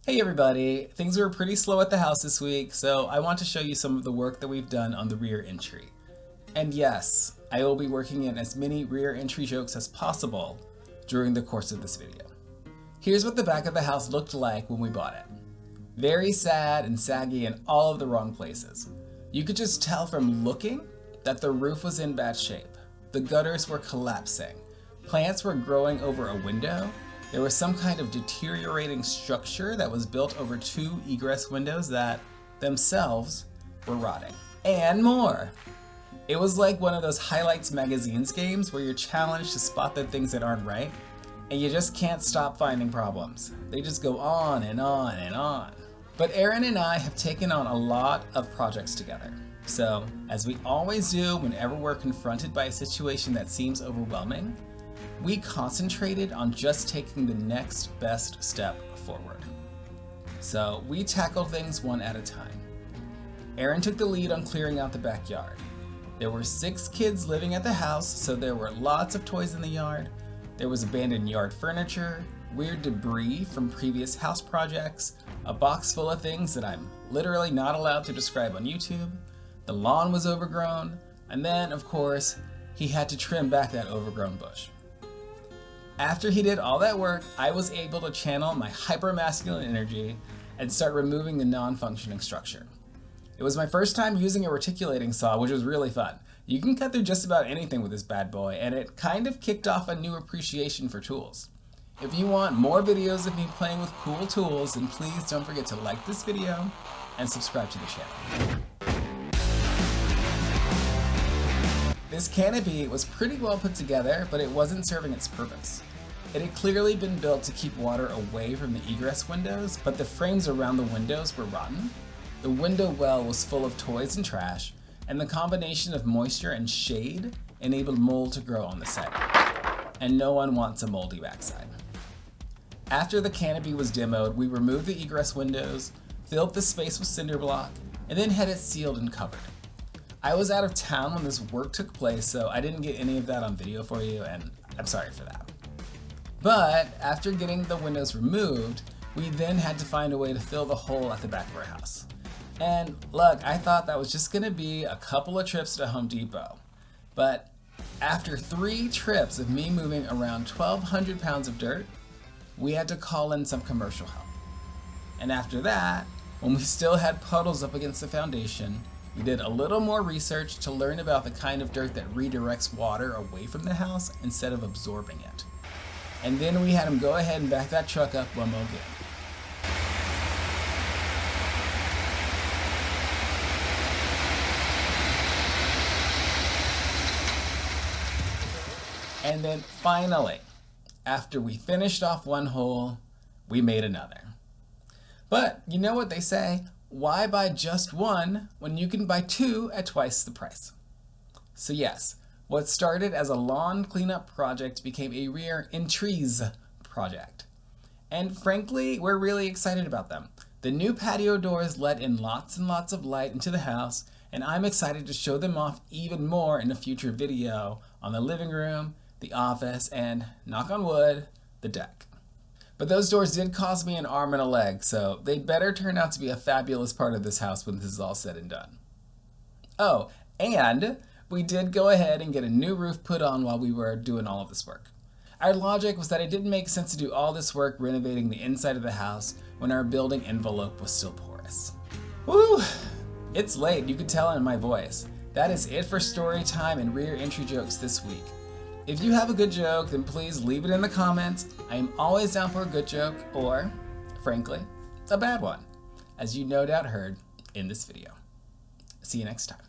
Hey everybody, things were pretty slow at the house this week, so I want to show you some of the work that we've done on the rear entry. And yes, I will be working in as many rear entry jokes as possible during the course of this video. Here's what the back of the house looked like when we bought it. Very sad and saggy in all of the wrong places. You could just tell from looking that the roof was in bad shape. The gutters were collapsing. Plants were growing over a window. There was some kind of deteriorating structure that was built over two egress windows that themselves were rotting. And more. It was like one of those Highlights magazines games where you're challenged to spot the things that aren't right, and you just can't stop finding problems. They just go on and on and on. But Aaron and I have taken on a lot of projects together. So, as we always do whenever we're confronted by a situation that seems overwhelming, we concentrated on just taking the next best step forward. So we tackled things one at a time. Aaron took the lead on clearing out the backyard. There were 6 kids living at the house, so there were lots of toys in the yard. There was abandoned yard furniture, weird debris from previous house projects, a box full of things that I'm literally not allowed to describe on YouTube. The lawn was overgrown, and then, of course, he had to trim back that overgrown bush. After he did all that work, I was able to channel my hyper-masculine energy and start removing the non-functioning structure. It was my first time using a reticulating saw, which was really fun. You can cut through just about anything with this bad boy, and it kind of kicked off a new appreciation for tools. If you want more videos of me playing with cool tools, then please don't forget to like this video and subscribe to the channel. This canopy was pretty well put together, but it wasn't serving its purpose. It had clearly been built to keep water away from the egress windows, but the frames around the windows were rotten. The window well was full of toys and trash, and the combination of moisture and shade enabled mold to grow on the side. And no one wants a moldy backside. After the canopy was demoed, we removed the egress windows, filled the space with cinder block, and then had it sealed and covered. I was out of town when this work took place, so I didn't get any of that on video for you, and I'm sorry for that. But after getting the windows removed, we then had to find a way to fill the hole at the back of our house. And look, I thought that was just gonna be a couple of trips to Home Depot. But after 3 trips of me moving around 1,200 pounds of dirt, we had to call in some commercial help. And after that, when we still had puddles up against the foundation, we did a little more research to learn about the kind of dirt that redirects water away from the house instead of absorbing it. And then we had him go ahead and back that truck up one more again. And then finally, after we finished off one hole, we made another. But you know what they say, why buy just one when you can buy 2 at twice the price? So yes, what started as a lawn cleanup project became a rear entries project. And frankly, we're really excited about them. The new patio doors let in lots and lots of light into the house, and I'm excited to show them off even more in a future video on the living room, the office, and, knock on wood, the deck. But those doors did cost me an arm and a leg, so they'd better turn out to be a fabulous part of this house when this is all said and done. Oh, and we did go ahead and get a new roof put on while we were doing all of this work. Our logic was that it didn't make sense to do all this work renovating the inside of the house when our building envelope was still porous. Woo! It's late, you could tell in my voice. That is it for story time and rear entry jokes this week. If you have a good joke, then please leave it in the comments. I am always down for a good joke, or, frankly, a bad one, as you no doubt heard in this video. See you next time.